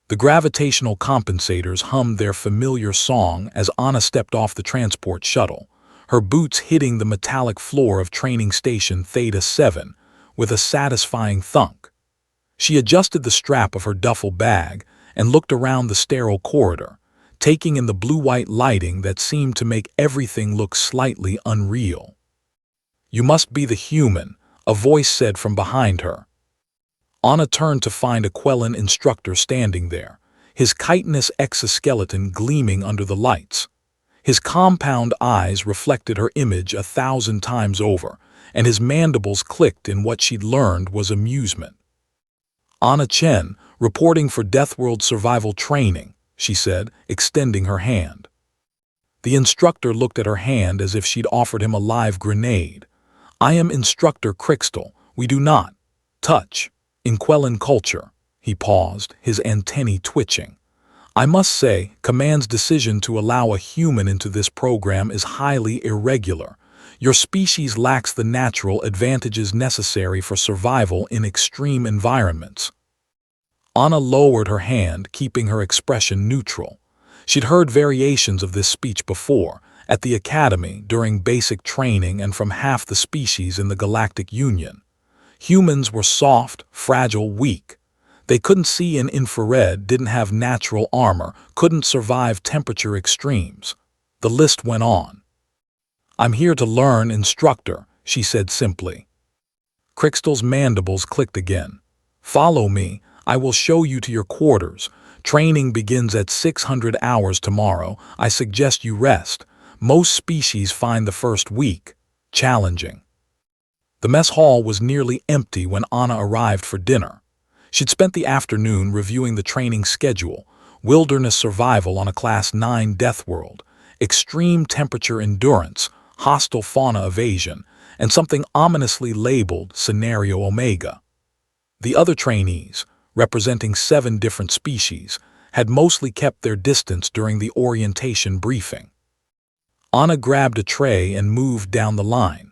The gravitational compensators hummed their familiar song as Anna stepped off the transport shuttle, her boots hitting the metallic floor of training station Theta 7 with a satisfying thunk. She adjusted the strap of her duffel bag and looked around the sterile corridor, taking in the blue-white lighting that seemed to make everything look slightly unreal. "You must be the human," a voice said from behind her. Anna turned to find a Quellan instructor standing there, his chitinous exoskeleton gleaming under the lights. His compound eyes reflected her image 1,000 times over, and his mandibles clicked in what she'd learned was amusement. "Anna Chen, reporting for Deathworld survival training," she said, extending her hand. The instructor looked at her hand as if she'd offered him a live grenade. "I am Instructor Crystal. We do not touch in Quellan culture." He paused, his antennae twitching. "I must say, Command's decision to allow a human into this program is highly irregular. Your species lacks the natural advantages necessary for survival in extreme environments." Anna lowered her hand, keeping her expression neutral. She'd heard variations of this speech before, at the Academy, during basic training, and from half the species in the Galactic Union. Humans were soft, fragile, weak. They couldn't see in infrared, didn't have natural armor, couldn't survive temperature extremes. The list went on. "I'm here to learn, Instructor," she said simply. Crystal's mandibles clicked again. "Follow me. I will show you to your quarters. Training begins at 600 hours tomorrow. I suggest you rest. Most species find the first week challenging." The mess hall was nearly empty when Anna arrived for dinner. She'd spent the afternoon reviewing the training schedule: wilderness survival on a Class 9 Deathworld, extreme temperature endurance, hostile fauna evasion, and something ominously labeled Scenario Omega. The other trainees, representing 7 different species, had mostly kept their distance during the orientation briefing. Anna grabbed a tray and moved down the line.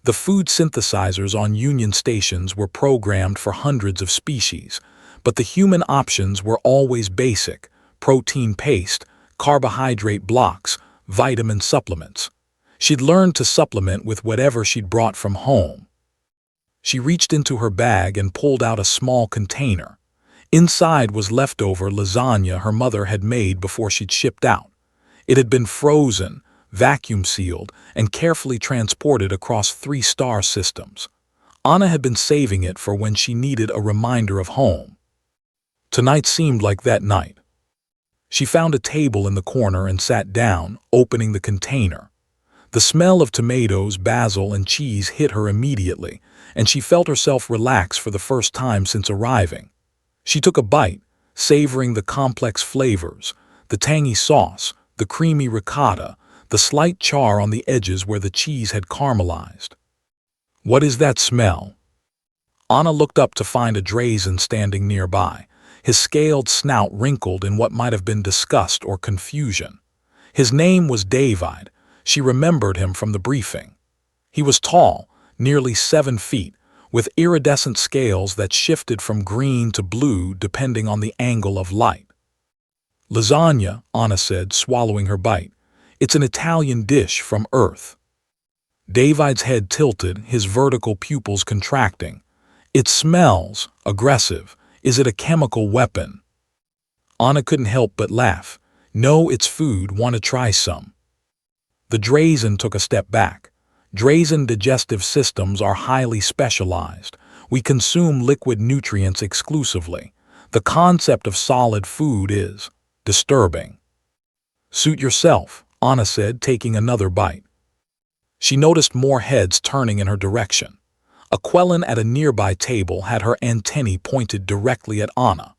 The food synthesizers on Union stations were programmed for hundreds of species, but the human options were always basic: protein paste, carbohydrate blocks, vitamin supplements. She'd learned to supplement with whatever she'd brought from home. She reached into her bag and pulled out a small container. Inside was leftover lasagna her mother had made before she'd shipped out. It had been frozen, vacuum-sealed, and carefully transported across 3 star systems. Anna had been saving it for when she needed a reminder of home. Tonight seemed like that night. She found a table in the corner and sat down, opening the container. The smell of tomatoes, basil, and cheese hit her immediately, and she felt herself relax for the first time since arriving. She took a bite, savoring the complex flavors: the tangy sauce, the creamy ricotta, the slight char on the edges where the cheese had caramelized. "What is that smell?" Anna looked up to find a Drazen standing nearby, his scaled snout wrinkled in what might have been disgust or confusion. His name was David. She remembered him from the briefing. He was tall, nearly 7 feet, with iridescent scales that shifted from green to blue depending on the angle of light. "Lasagna," Anna said, swallowing her bite. "It's an Italian dish from Earth." David's head tilted, his vertical pupils contracting. "It smells aggressive. Is it a chemical weapon?" Anna couldn't help but laugh. "No, it's food. Want to try some?" The Drazen took a step back. Drazen digestive systems are highly specialized. We consume liquid nutrients exclusively. The concept of solid food is disturbing. "Suit yourself," Anna said, taking another bite. She noticed more heads turning in her direction. A Quellan at a nearby table had her antennae pointed directly at Anna.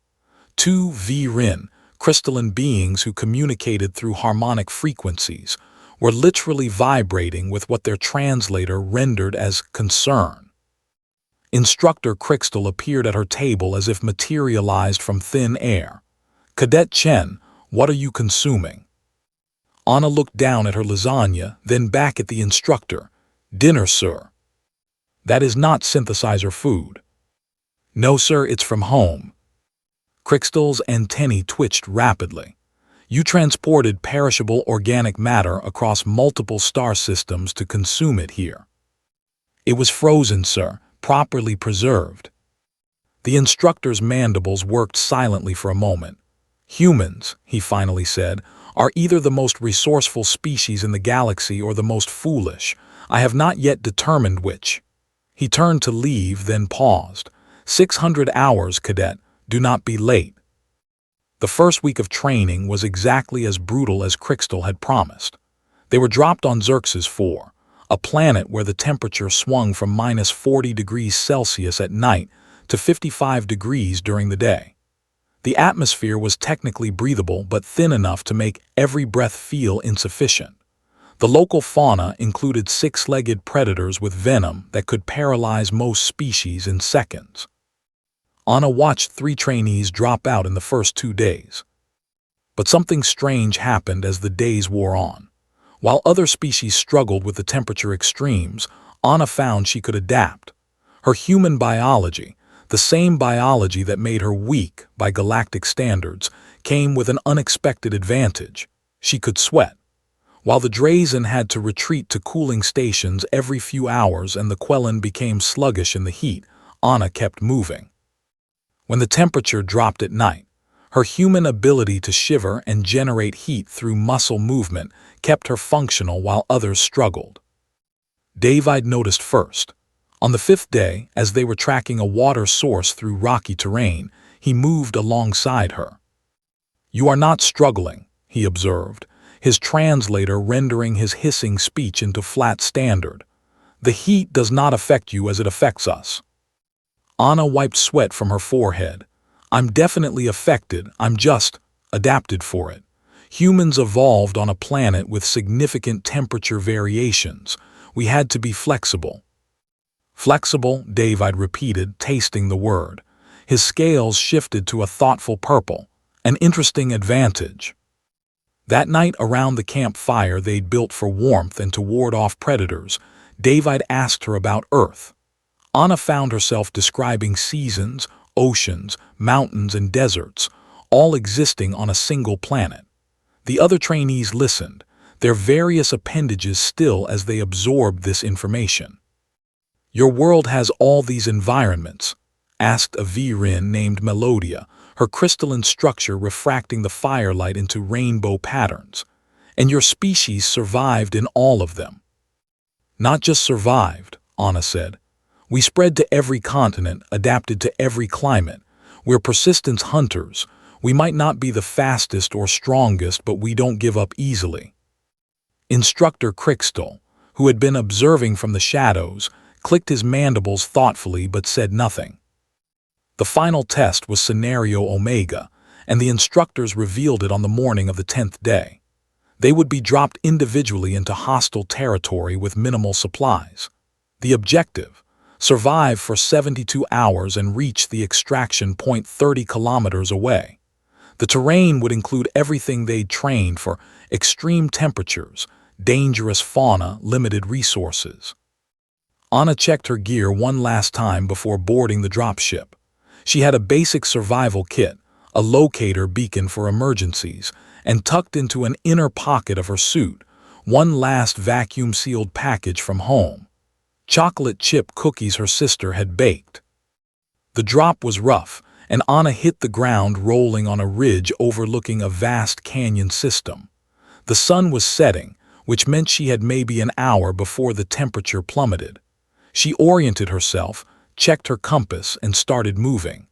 2 V-Rin, crystalline beings who communicated through harmonic frequencies, were literally vibrating with what their translator rendered as concern. Instructor Crystal appeared at her table as if materialized from thin air. "Cadet Chen, what are you consuming?" Anna looked down at her lasagna, then back at the instructor. "Dinner, sir." "That is not synthesizer food." "No, sir, it's from home." Crystal's antennae twitched rapidly. You transported perishable organic matter across multiple star systems to consume it here. It was frozen, sir, properly preserved. The instructor's mandibles worked silently for a moment. Humans, he finally said, are either the most resourceful species in the galaxy or the most foolish. I have not yet determined which. He turned to leave, then paused. 600 hours, cadet. Do not be late. The first week of training was exactly as brutal as Crystal had promised. They were dropped on Xerxes 4, a planet where the temperature swung from minus 40 degrees Celsius at night to 55 degrees during the day. The atmosphere was technically breathable but thin enough to make every breath feel insufficient. The local fauna included six-legged predators with venom that could paralyze most species in seconds. Anna watched 3 trainees drop out in the first 2 days. But something strange happened as the days wore on. While other species struggled with the temperature extremes, Anna found she could adapt. Her human biology, the same biology that made her weak by galactic standards, came with an unexpected advantage. She could sweat. While the Drazen had to retreat to cooling stations every few hours and the Quellan became sluggish in the heat, Anna kept moving. When the temperature dropped at night, her human ability to shiver and generate heat through muscle movement kept her functional while others struggled. David noticed first. On the 5th day, as they were tracking a water source through rocky terrain, he moved alongside her. "You are not struggling," he observed, his translator rendering his hissing speech into flat standard. "The heat does not affect you as it affects us." Anna wiped sweat from her forehead. "I'm definitely affected, I'm just adapted for it. Humans evolved on a planet with significant temperature variations. We had to be flexible." "Flexible," David repeated, tasting the word. His scales shifted to a thoughtful purple. "An interesting advantage." That night around the campfire they'd built for warmth and to ward off predators, David asked her about Earth. Anna found herself describing seasons, oceans, mountains, and deserts, all existing on a single planet. The other trainees listened, their various appendages still as they absorbed this information. "Your world has all these environments?" asked a Virin named Melodia, her crystalline structure refracting the firelight into rainbow patterns. "And your species survived in all of them?" "Not just survived," Anna said. "We spread to every continent, adapted to every climate. We're persistence hunters. We might not be the fastest or strongest, but we don't give up easily." Instructor Crystal, who had been observing from the shadows, clicked his mandibles thoughtfully but said nothing. The final test was Scenario Omega, and the instructors revealed it on the morning of the 10th day. They would be dropped individually into hostile territory with minimal supplies. The objective: survive for 72 hours and reach the extraction point 30 kilometers away. The terrain would include everything they'd trained for: extreme temperatures, dangerous fauna, limited resources. Anna checked her gear one last time before boarding the dropship. She had a basic survival kit, a locator beacon for emergencies, and tucked into an inner pocket of her suit, one last vacuum-sealed package from home: chocolate chip cookies her sister had baked. The drop was rough, and Anna hit the ground rolling on a ridge overlooking a vast canyon system. The sun was setting, which meant she had maybe an hour before the temperature plummeted. She oriented herself, checked her compass, and started moving.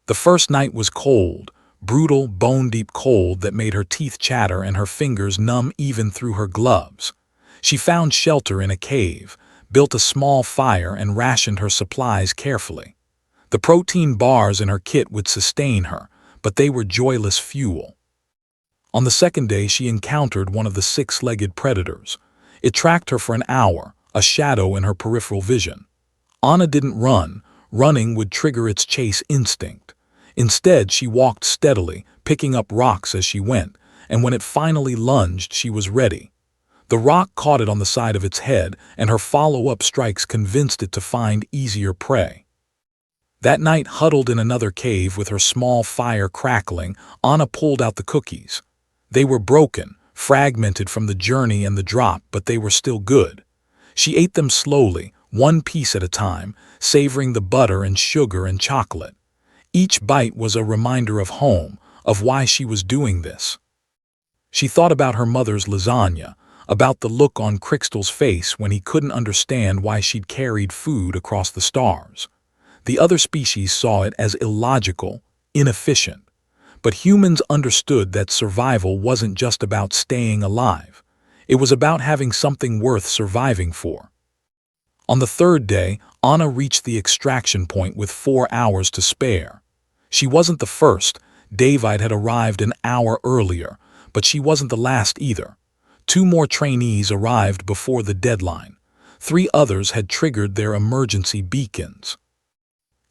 The first night was cold, brutal, bone-deep cold that made her teeth chatter and her fingers numb even through her gloves. She found shelter in a cave, built a small fire, and rationed her supplies carefully. The protein bars in her kit would sustain her, but they were joyless fuel. On the 2nd day she encountered one of the 6-legged predators. It tracked her for an hour, a shadow in her peripheral vision. Anna didn't run. Running would trigger its chase instinct. Instead, she walked steadily, picking up rocks as she went, and when it finally lunged, she was ready. The rock caught it on the side of its head, and her follow-up strikes convinced it to find easier prey. That night, huddled in another cave with her small fire crackling, Anna pulled out the cookies. They were broken, fragmented from the journey and the drop, but they were still good. She ate them slowly, one piece at a time, savoring the butter and sugar and chocolate. Each bite was a reminder of home, of why she was doing this. She thought about her mother's lasagna, about the look on Crystal's face when he couldn't understand why she'd carried food across the stars. The other species saw it as illogical, inefficient. But humans understood that survival wasn't just about staying alive. It was about having something worth surviving for. On the third day, Anna reached the extraction point with 4 hours to spare. She wasn't the first. David had arrived an hour earlier, but she wasn't the last either. 2 more trainees arrived before the deadline. 3 others had triggered their emergency beacons.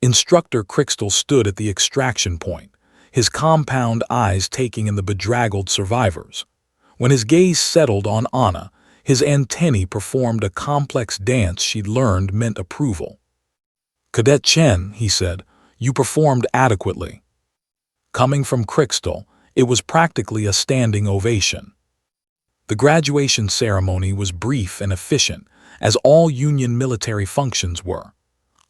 Instructor Crystal stood at the extraction point, his compound eyes taking in the bedraggled survivors. When his gaze settled on Anna, his antennae performed a complex dance she'd learned meant approval. "Cadet Chen," he said, "you performed adequately." Coming from Crystal, it was practically a standing ovation. The graduation ceremony was brief and efficient, as all Union military functions were.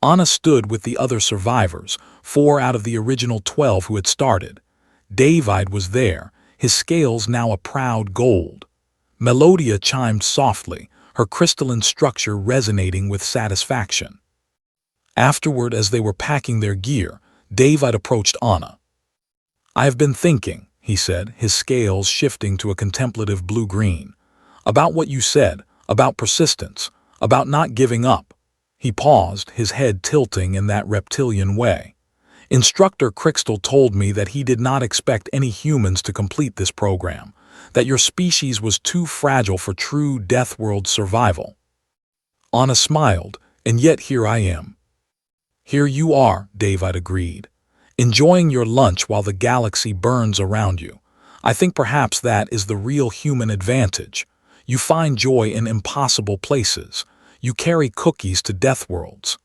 Anna stood with the other survivors, 4 out of the original 12 who had started. David was there, his scales now a proud gold. Melodia chimed softly, her crystalline structure resonating with satisfaction. Afterward, as they were packing their gear, David approached Anna. "I have been thinking," he said, his scales shifting to a contemplative blue-green, "about what you said, about persistence, about not giving up." He paused, his head tilting in that reptilian way. "Instructor Crystal told me that he did not expect any humans to complete this program, that your species was too fragile for true Deathworld survival." Anna smiled, "And yet here I am." "Here you are," David agreed, "enjoying your lunch while the galaxy burns around you. I think perhaps that is the real human advantage. You find joy in impossible places. You carry cookies to Deathworlds."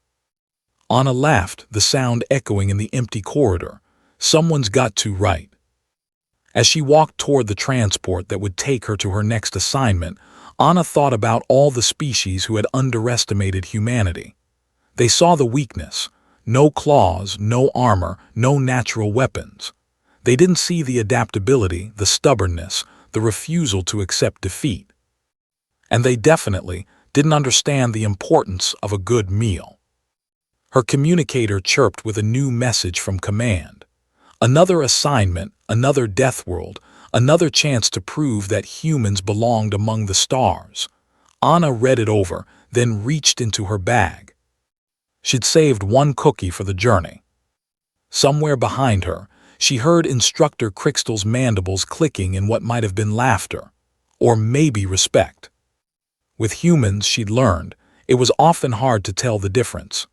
Anna laughed, the sound echoing in the empty corridor. Someone's got to right. As she walked toward the transport that would take her to her next assignment, Anna thought about all the species who had underestimated humanity. They saw the weakness. No claws, no armor, no natural weapons. They didn't see the adaptability, the stubbornness, the refusal to accept defeat. And they definitely didn't understand the importance of a good meal. Her communicator chirped with a new message from command. Another assignment, another Deathworld, another chance to prove that humans belonged among the stars. Anna read it over, then reached into her bag. She'd saved 1 cookie for the journey. Somewhere behind her, she heard Instructor Crystal's mandibles clicking in what might have been laughter, or maybe respect. With humans, she'd learned, it was often hard to tell the difference.